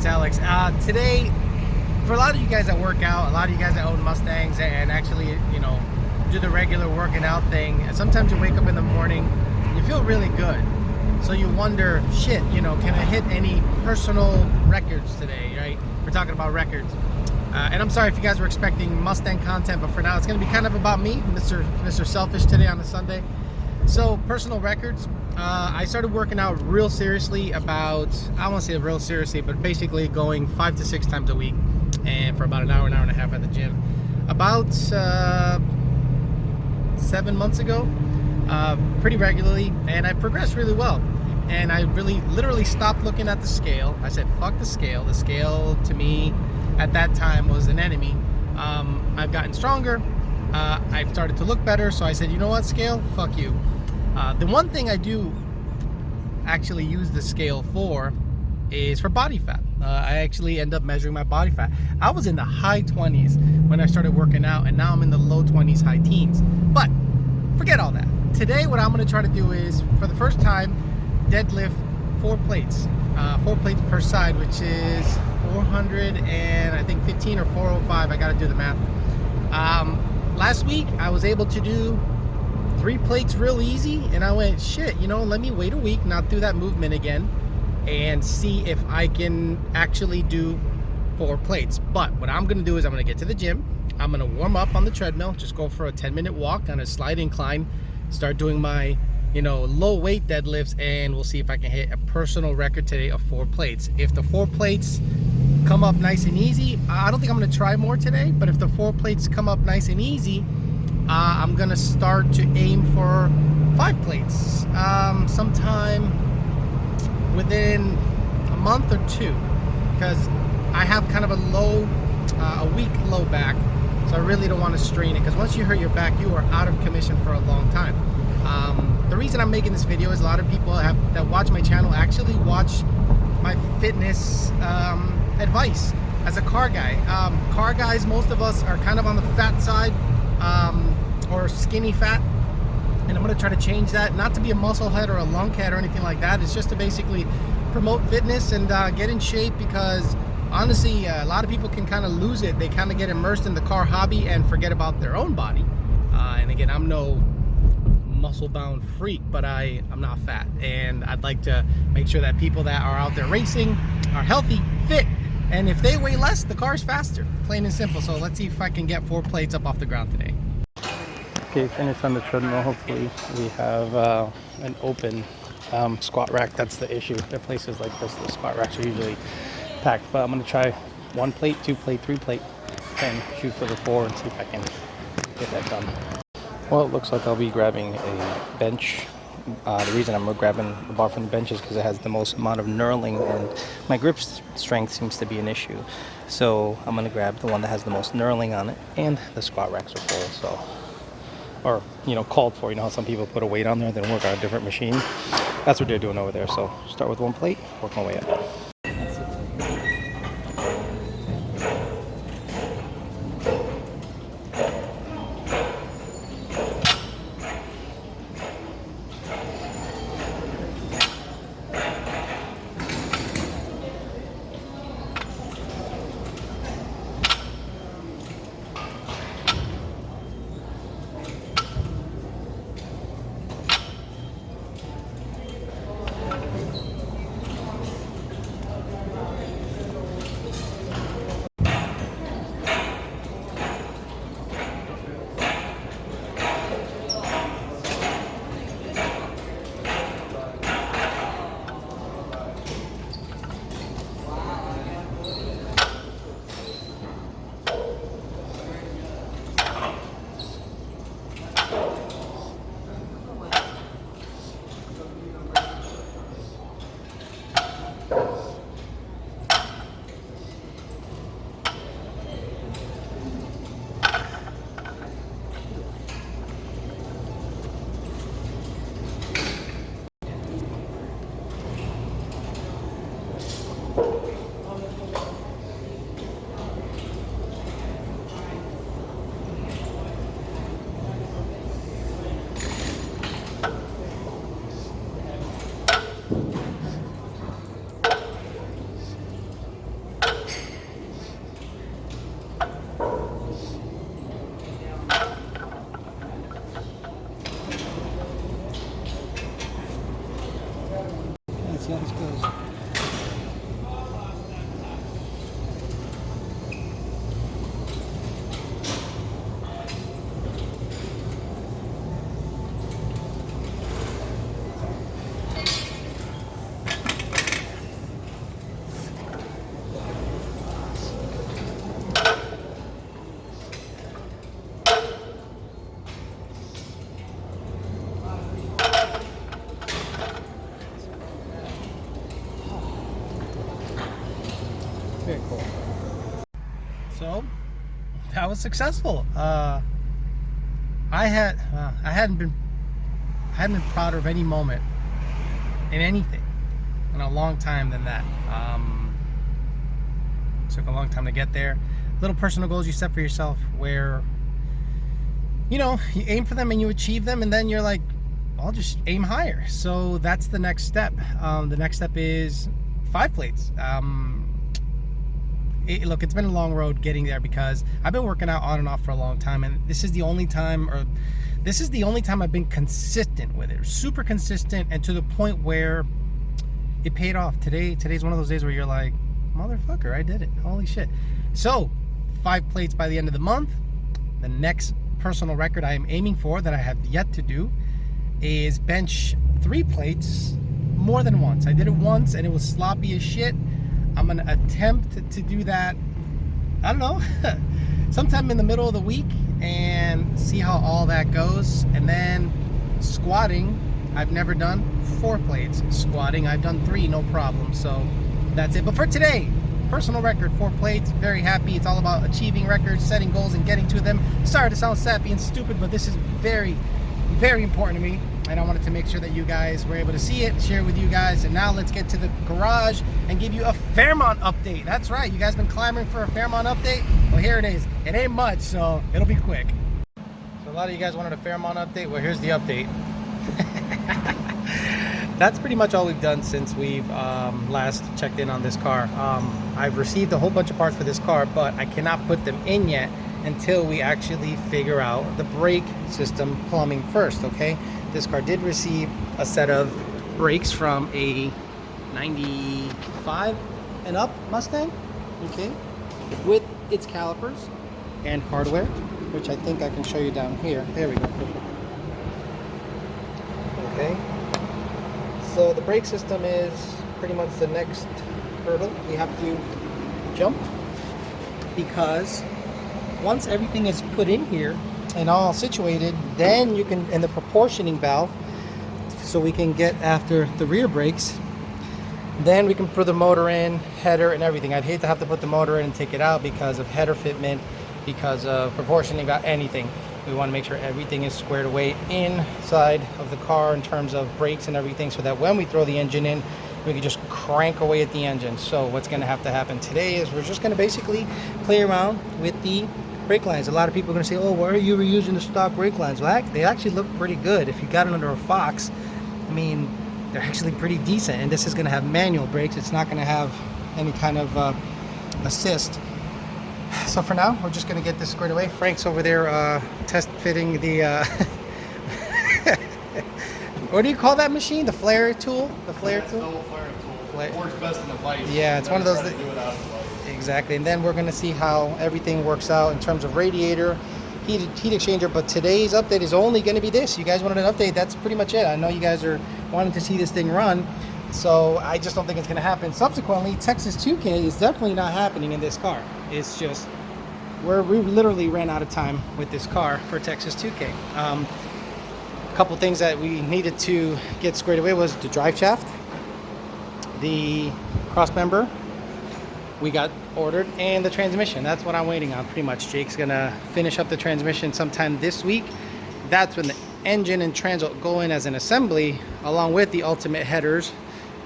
it's Alex. Today, for a lot of you guys that work out, a lot of you guys that own Mustangs and actually, do the regular working out thing, and sometimes you wake up in the morning, you feel really good. So you wonder, shit, can I hit any personal records today, right? We're talking about records. And I'm sorry if you guys were expecting Mustang content, but for now it's going to be kind of about me, Mr. Selfish today on a Sunday. So personal records, I started working out real seriously about, I won't say real seriously, but basically going 5 to 6 times a week and for about an hour and a half at the gym. About 7 months ago, pretty regularly, and I progressed really well. And I literally stopped looking at the scale. I said, fuck the scale. The scale to me at that time was an enemy. I've gotten stronger. I've started to look better. So I said, you know what, scale? Fuck you. The one thing I do actually use the scale for is for body fat. I actually end up measuring my body fat. I was in the high 20s when I started working out, and now I'm in the low 20s, high teens. But forget all that. Today, what I'm going to try to do is, for the first time, deadlift 4 plates. 4 plates per side, which is 400 and I think 15 or 405. I got to do the math. Last week, I was able to do 3 plates real easy, and I went, shit, let me wait a week, not do that movement again, and see if I can actually do 4 plates. But what I'm gonna do is I'm gonna get to the gym, I'm gonna warm up on the treadmill, just go for a 10-minute walk on a slight incline, start doing my low weight deadlifts, and we'll see if I can hit a personal record today of 4 plates. If the 4 plates come up nice and easy, I don't think I'm gonna try more today, but if the 4 plates come up nice and easy, I'm gonna start to aim for 5 plates sometime within a month or 2, because I have kind of a weak low back, so I really don't want to strain it, because once you hurt your back, you are out of commission for a long time. The reason I'm making this video is a lot of people that watch my channel actually watch my fitness advice. As a car guy, car guys, most of us are kind of on the fat side, or skinny fat, and I'm going to try to change that, not to be a muscle head or a lunk head or anything like that. It's just to basically promote fitness and get in shape, because honestly, a lot of people can kind of lose it. They kind of get immersed in the car hobby and forget about their own body. And again, I'm no muscle bound freak, but I'm not fat, and I'd like to make sure that people that are out there racing are healthy, fit, and if they weigh less, the car's faster, plain and simple. So let's see if I can get 4 plates up off the ground today. Okay, finished on the treadmill. Hopefully we have an open squat rack. That's the issue. At places like this, the squat racks are usually packed, but I'm going to try 1 plate, 2 plate, 3 plate, and shoot for the 4 and see if I can get that done. Well, it looks like I'll be grabbing a bench. The reason I'm grabbing the bar from the bench is because it has the most amount of knurling, and my grip strength seems to be an issue. So I'm going to grab the one that has the most knurling on it, and the squat racks are full, so, or called for. How some people put a weight on there, then work on a different machine. That's what they're doing over there. So start with 1 plate, work my way up. was successful. I hadn't been prouder of any moment in anything in a long time than that. Took a long time to get there. Little personal goals you set for yourself where, you know, you aim for them and you achieve them, and then you're like, I'll just aim higher. So that's the next step. The next step is 5 plates. Look, it's been a long road getting there because I've been working out on and off for a long time, and this is the only time I've been consistent with it, super consistent, and to the point where it paid off. Today's one of those days where you're like, motherfucker, I did it. Holy shit. So 5 plates by the end of the month. The next personal record I am aiming for that I have yet to do is bench 3 plates more than once. I did it once and it was sloppy as shit. I'm gonna attempt to do that, I don't know, sometime in the middle of the week and see how all that goes. And then squatting, I've never done 4 plates. Squatting, I've done 3, no problem. So that's it. But for today, personal record, 4 plates. Very happy. It's all about achieving records, setting goals, and getting to them. Sorry to sound sappy and stupid, but this is very, very important to me, and I wanted to make sure that you guys were able to see it, share it with you guys. And now let's get to the garage and give you a Fairmont update. That's right, you guys been clamoring for a Fairmont update. Well, here it is. It ain't much, so it'll be quick. So a lot of you guys wanted a Fairmont update. Well, here's the update. That's pretty much all we've done since we've last checked in on this car. I've received a whole bunch of parts for this car, but I cannot put them in yet until we actually figure out the brake system plumbing first, okay? This car did receive a set of brakes from a 95 and up Mustang, okay? With its calipers and hardware, which I think I can show you down here. There we go. Okay. So the brake system is pretty much the next hurdle we have to jump, because once everything is put in here and all situated, then you can, and the proportioning valve, so we can get after the rear brakes, then we can put the motor in, header, and everything. I'd hate to have to put the motor in and take it out because of header fitment, because of proportioning, anything. We want to make sure everything is squared away inside of the car in terms of brakes and everything, so that when we throw the engine in, we can just crank away at the engine. So what's going to have to happen today is we're just going to basically play around with the brake lines. A lot of people are going to say, oh, why are you reusing the stock brake lines? Well, they actually look pretty good. If you got it under a Fox, I mean, they're actually pretty decent. And this is going to have manual brakes. It's not going to have any kind of assist. So for now, we're just going to get this squared away. Frank's over there test fitting the what do you call that machine? The flare tool? The flare tool? The flare tool. It works best in the light. Yeah, it's one of those that do it out of the light. Exactly. And then we're going to see how everything works out in terms of radiator, heat exchanger. But today's update is only going to be this. You guys wanted an update, that's pretty much it. I know you guys are wanting to see this thing run, so I just don't think it's going to happen. Subsequently, Texas 2K is definitely not happening in this car. It's just, we literally ran out of time with this car for Texas 2K. A couple things that we needed to get squared away was the drive shaft, the cross member we got ordered, and the transmission. That's what I'm waiting on pretty much. Jake's gonna finish up the transmission sometime this week. That's when the engine and trans will go in as an assembly, along with the ultimate headers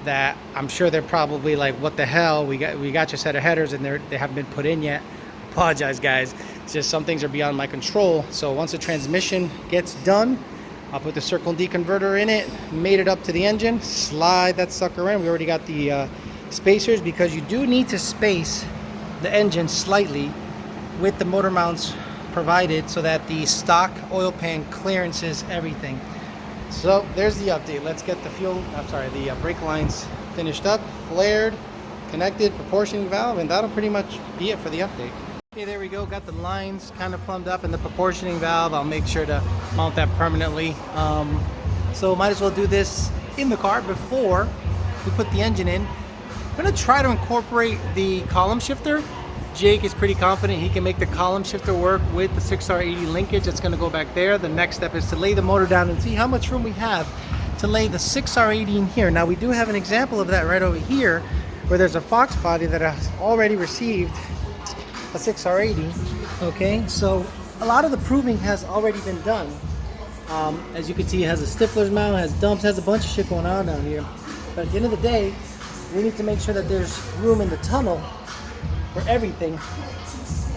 that I'm sure they're probably like, what the hell, we got your set of headers and they haven't been put in yet. Apologize, guys. It's just some things are beyond my control. So once the transmission gets done, I'll put the Circle D converter in it, made it up to the engine, slide that sucker in. We already got the spacers, because you do need to space the engine slightly with the motor mounts provided so that the stock oil pan clearances everything. So there's the update. Let's get the brake lines finished up, flared, connected, proportioning valve, and that'll pretty much be it for the update. Okay, there we go. Got the lines kind of plumbed up and the proportioning valve. I'll make sure to mount that permanently. So might as well do this in the car before we put the engine in. I'm gonna try to incorporate the column shifter. Jake is pretty confident he can make the column shifter work with the 6R80 linkage that's gonna go back there. The next step is to lay the motor down and see how much room we have to lay the 6R80 in here. Now we do have an example of that right over here, where there's a Fox body that has already received a 6R80, Okay, so a lot of the proving has already been done. As you can see, it has a stifler's mount, has dumps, has a bunch of shit going on down here. But at the end of the day, we need to make sure that there's room in the tunnel for everything.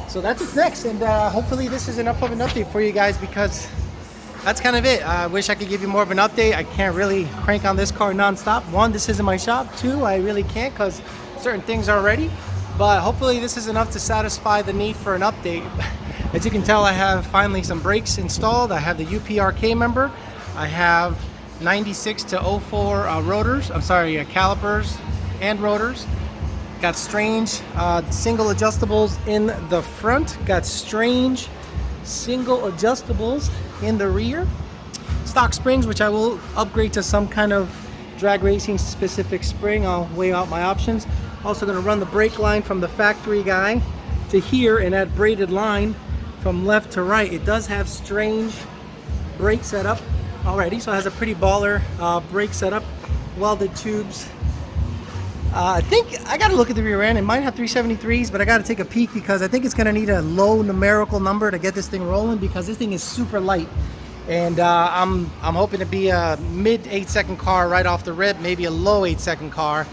So that's what's next, and hopefully this is enough of an update for you guys, because that's kind of it. I wish I could give you more of an update. I can't really crank on this car non-stop. One, this isn't my shop. Two, I really can't because certain things are ready. But hopefully this is enough to satisfy the need for an update. As you can tell, I have finally some brakes installed. I have the UPRK member. I have 96 to 04 rotors. I'm sorry, calipers and rotors. Got strange single adjustables in the front. Got strange single adjustables in the rear. Stock springs, which I will upgrade to some kind of drag racing specific spring. I'll weigh out my options. Also going to run the brake line from the factory guy to here and add braided line from left to right. It does have strange brake setup already, so it has a pretty baller brake setup. Welded tubes. I think I got to look at the rear end. It might have 373s, but I got to take a peek because I think it's going to need a low numerical number to get this thing rolling, because this thing is super light. And I'm hoping to be a mid 8-second car right off the rip, maybe a low 8-second car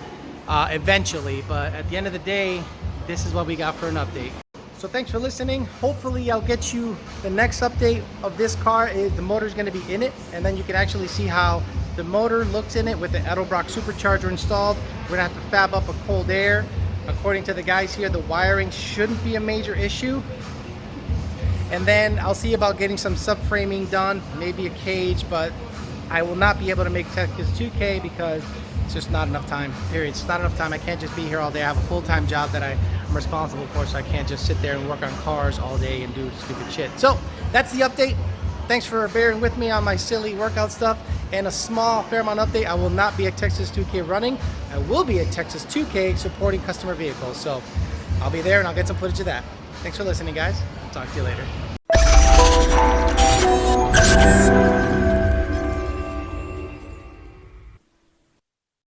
eventually. But at the end of the day, this is what we got for an update. So thanks for listening. Hopefully I'll get you the next update of this car. The motor's going to be in it, and then you can actually see how the motor looks in it with the Edelbrock supercharger installed. We're gonna have to fab up a cold air. According to the guys here, the wiring shouldn't be a major issue. And then I'll see about getting some subframing done, maybe a cage, but I will not be able to make Texas 2K because it's just not enough time, period. It's not enough time. I can't just be here all day. I have a full-time job that I'm responsible for, so I can't just sit there and work on cars all day and do stupid shit. So that's the update. Thanks for bearing with me on my silly workout stuff. And a small Fairmont update, I will not be at Texas 2K running. I will be at Texas 2K supporting customer vehicles. So I'll be there and I'll get some footage of that. Thanks for listening, guys. I'll talk to you later.